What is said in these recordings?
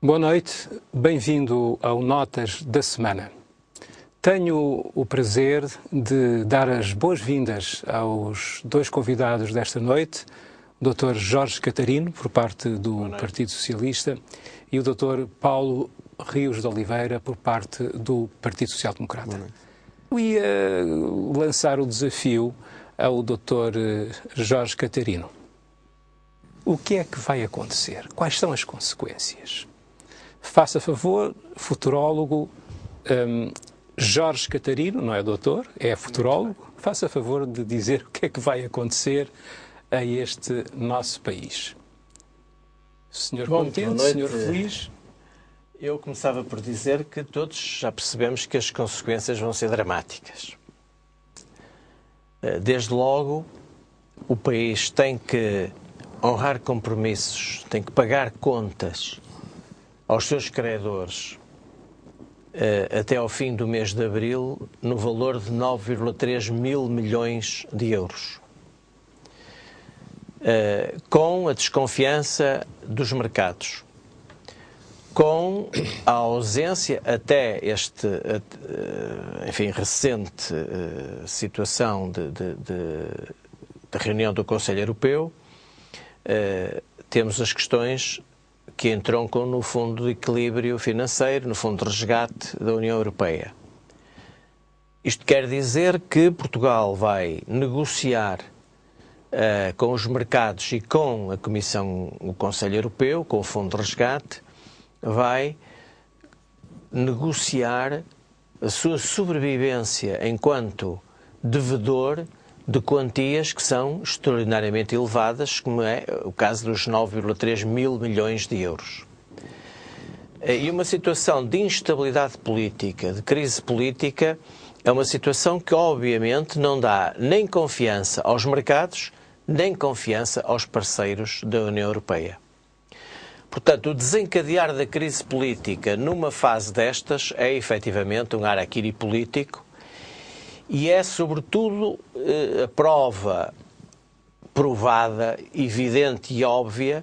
Boa noite, bem-vindo ao Notas da Semana. Tenho o prazer de dar as boas-vindas aos dois convidados desta noite, o Dr. Jorge Catarino, por parte do Partido Socialista, e o Dr. Paulo Rios de Oliveira, por parte do Partido Social Democrata. Eu ia lançar o desafio ao Dr. Jorge Catarino. O que é que vai acontecer? Quais são as consequências? Faça favor, futurólogo Jorge Catarino, não é doutor, é futurólogo, faça favor de dizer o que é que vai acontecer a este nosso país. Senhor contente, senhor feliz? Eu começava por dizer que todos já percebemos que as consequências vão ser dramáticas. Desde logo, o país tem que honrar compromissos, tem que pagar contas aos seus credores até ao fim do mês de abril no valor de 9,3 mil milhões de euros. Com a desconfiança dos mercados, com a ausência até recente situação da reunião do Conselho Europeu, temos as questões que entroncam no Fundo de Equilíbrio Financeiro, no Fundo de Resgate da União Europeia. Isto quer dizer que Portugal vai negociar com os mercados e com a Comissão, o Conselho Europeu, com o Fundo de Resgate, vai negociar a sua sobrevivência enquanto devedor de quantias que são extraordinariamente elevadas, como é o caso dos 9,3 mil milhões de euros. E uma situação de instabilidade política, de crise política, é uma situação que obviamente não dá nem confiança aos mercados, nem confiança aos parceiros da União Europeia. Portanto, o desencadear da crise política numa fase destas é efetivamente um harakiri político e é, sobretudo, a prova provada, evidente e óbvia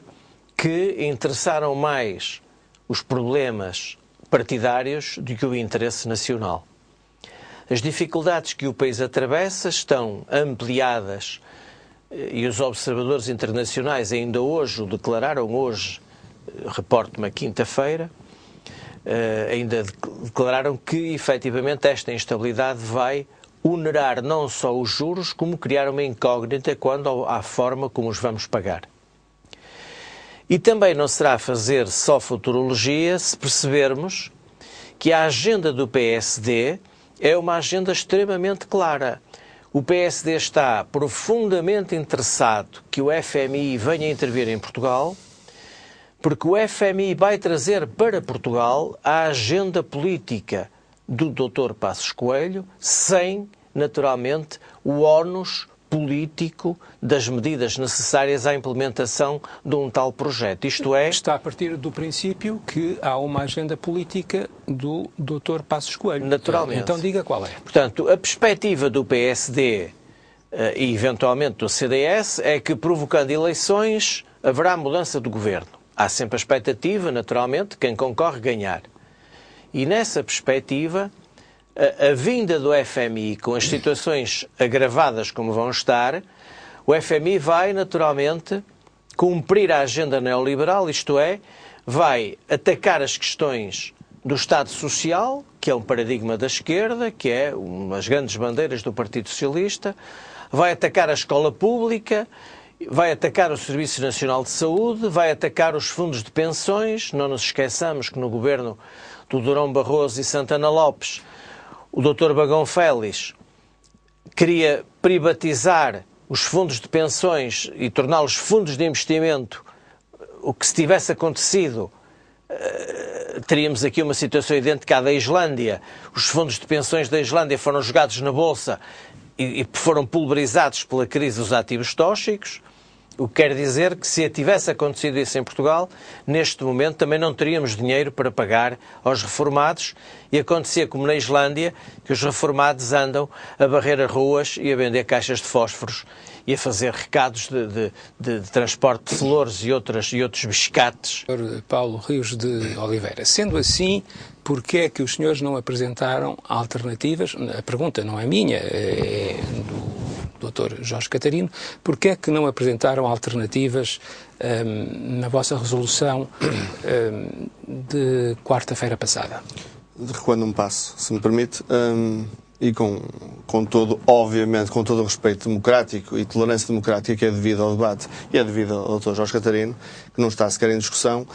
que interessaram mais os problemas partidários do que o interesse nacional. As dificuldades que o país atravessa estão ampliadas e os observadores internacionais ainda hoje o declararam, hoje, reporto-me a quinta-feira, ainda declararam que, efetivamente, esta instabilidade vai onerar não só os juros, como criar uma incógnita quanto à forma como os vamos pagar. E também não será fazer só futurologia se percebermos que a agenda do PSD é uma agenda extremamente clara. O PSD está profundamente interessado que o FMI venha intervir em Portugal, porque o FMI vai trazer para Portugal a agenda política do Dr. Passos Coelho, sem, naturalmente, o ónus político das medidas necessárias à implementação de um tal projeto. Isto é... Está a partir do princípio que há uma agenda política do Dr. Passos Coelho. Naturalmente. Então diga qual é. Portanto, a perspectiva do PSD e, eventualmente, do CDS é que, provocando eleições, haverá mudança de governo. Há sempre a expectativa, naturalmente, de quem concorre ganhar. E nessa perspectiva, a vinda do FMI com as situações agravadas como vão estar, o FMI vai, naturalmente, cumprir a agenda neoliberal, isto é, vai atacar as questões do Estado Social, que é um paradigma da esquerda, que é uma das grandes bandeiras do Partido Socialista, vai atacar a escola pública, vai atacar o Serviço Nacional de Saúde, vai atacar os fundos de pensões. Não nos esqueçamos que no governo do Durão Barroso e Santana Lopes, o Dr. Bagão Félix queria privatizar os fundos de pensões e torná-los fundos de investimento. O que se tivesse acontecido, teríamos aqui uma situação idêntica à da Islândia. Os fundos de pensões da Islândia foram jogados na Bolsa e foram pulverizados pela crise dos ativos tóxicos. O que quer dizer que se tivesse acontecido isso em Portugal, neste momento também não teríamos dinheiro para pagar aos reformados e acontecia como na Islândia, que os reformados andam a varrer as ruas e a vender caixas de fósforos e a fazer recados de transporte de flores e outros biscates. Paulo Rios de Oliveira, sendo assim, porquê é que os senhores não apresentaram alternativas? A pergunta não é minha, é do Dr. Jorge Catarino. Porquê é que não apresentaram alternativas na vossa resolução de quarta-feira passada? Recuando um passo, se me permite, e com todo, obviamente, com todo o respeito democrático e tolerância democrática que é devido ao debate e é devido ao Dr. Jorge Catarino, que não está sequer em discussão,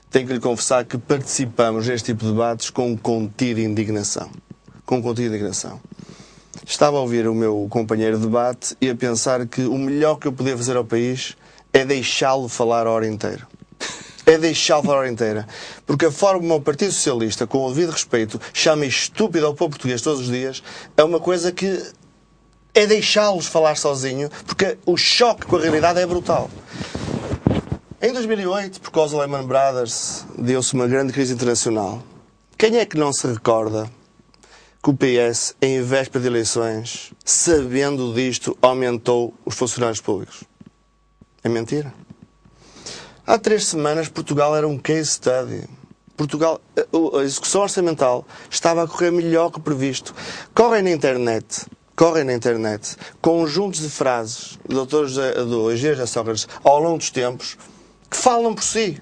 tenho que lhe confessar que participamos neste tipo de debates com contida indignação. Com contida indignação. Estava a ouvir o meu companheiro de debate e a pensar que o melhor que eu podia fazer ao país é deixá-lo falar a hora inteira. É deixá-lo falar a hora inteira. Porque a forma como o Partido Socialista, com o devido respeito, chama estúpido ao povo português todos os dias, é uma coisa que é deixá-los falar sozinho, porque o choque com a realidade é brutal. Em 2008, por causa do Lehman Brothers, deu-se uma grande crise internacional. Quem é que não se recorda que o PS, em véspera de eleições, sabendo disto, aumentou os funcionários públicos? É mentira. Há 3 semanas, Portugal era um case study. Portugal, a execução orçamental estava a correr melhor que previsto. Correm na internet conjuntos de frases do Engenheiro José Sócrates ao longo dos tempos que falam por si.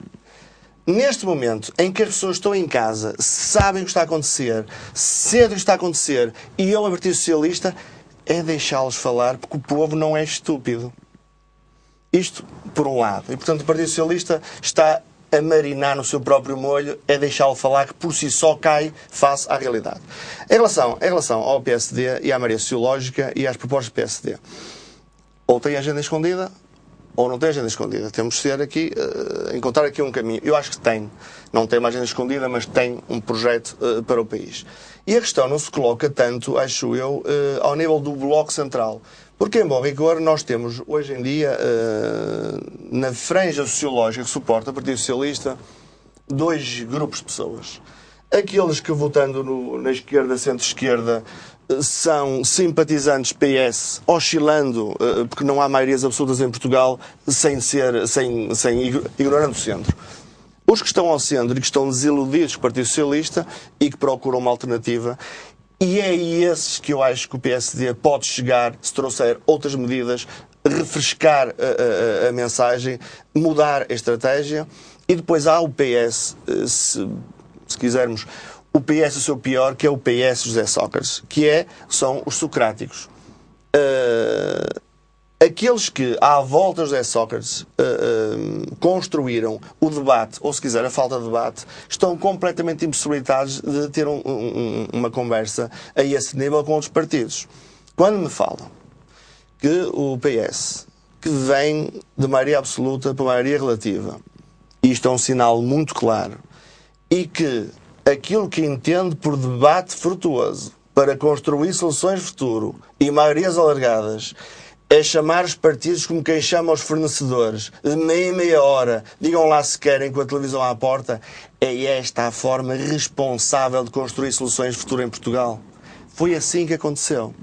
Neste momento em que as pessoas estão em casa, sabem o que está a acontecer, sabem o que está a acontecer, e eu, a Partido Socialista, é deixá-los falar, porque o povo não é estúpido. Isto, por um lado. E, portanto, o Partido Socialista está a marinar no seu próprio molho, é deixá-lo falar, que por si só cai face à realidade. Em relação ao PSD e à maioria sociológica e às propostas do PSD, ou tem agenda escondida, ou não tem agenda escondida. Temos de ser aqui, encontrar aqui um caminho. Eu acho que tem. Não tem uma agenda escondida, mas tem um projeto para o país. E a questão não se coloca tanto, acho eu, ao nível do Bloco Central. Porque, em bom rigor, nós temos, hoje em dia, na franja sociológica que suporta o Partido Socialista, 2 grupos de pessoas. Aqueles que, votando na esquerda, centro-esquerda, são simpatizantes PS, oscilando, porque não há maiorias absolutas em Portugal, ignorando o centro. Os que estão ao centro e que estão desiludidos com o Partido Socialista e que procuram uma alternativa. E é a esses que eu acho que o PSD pode chegar, se trouxer outras medidas, refrescar a mensagem, mudar a estratégia. E depois há o PS, se quisermos, o PS o seu pior, que é o PS José Sócrates, são os socráticos. Aqueles que, à volta de José Sócrates, construíram o debate, ou se quiser, a falta de debate, estão completamente impossibilitados de ter uma conversa a esse nível com outros partidos. Quando me falam que o PS, que vem de maioria absoluta para maioria relativa, isto é um sinal muito claro, e que aquilo que entende por debate frutuoso para construir soluções de futuro e maiorias alargadas é chamar os partidos como quem chama os fornecedores, de meia em meia hora, digam lá se querem com a televisão à porta, é esta a forma responsável de construir soluções de futuro em Portugal. Foi assim que aconteceu.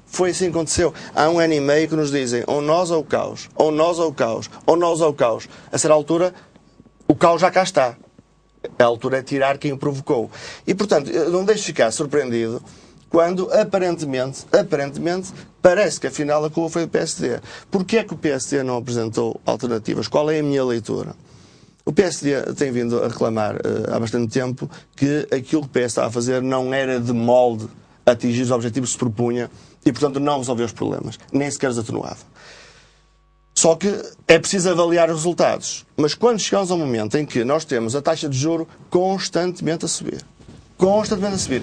Foi assim que aconteceu. Há 1 ano e meio que nos dizem ou nós ou o caos, ou nós ou o caos, ou nós ou o caos. A certa altura, o caos já cá está. A altura é tirar quem o provocou. E, portanto, não deixo de ficar surpreendido quando, aparentemente, parece que afinal a culpa foi do PSD. Porquê é que o PSD não apresentou alternativas? Qual é a minha leitura? O PSD tem vindo a reclamar há bastante tempo que aquilo que o PS estava a fazer não era de molde a atingir os objetivos que se propunha e, portanto, não resolveu os problemas, nem sequer os atenuava. Só que é preciso avaliar os resultados. Mas quando chegamos ao momento em que nós temos a taxa de juro constantemente a subir,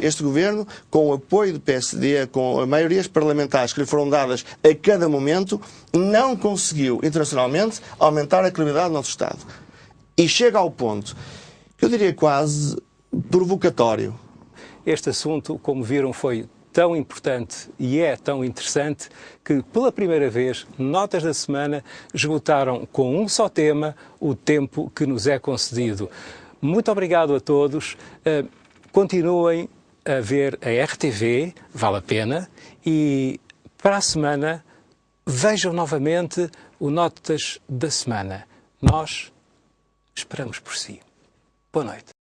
este governo, com o apoio do PSD, com as maiorias parlamentares que lhe foram dadas a cada momento, não conseguiu, internacionalmente, aumentar a credibilidade do nosso Estado. E chega ao ponto, que eu diria quase provocatório. Este assunto, como viram, foi tão importante e é tão interessante que, pela primeira vez, Notas da Semana esgotaram com um só tema o tempo que nos é concedido. Muito obrigado a todos. Continuem a ver a RTV, vale a pena, e para a semana vejam novamente o Notas da Semana. Nós esperamos por si. Boa noite.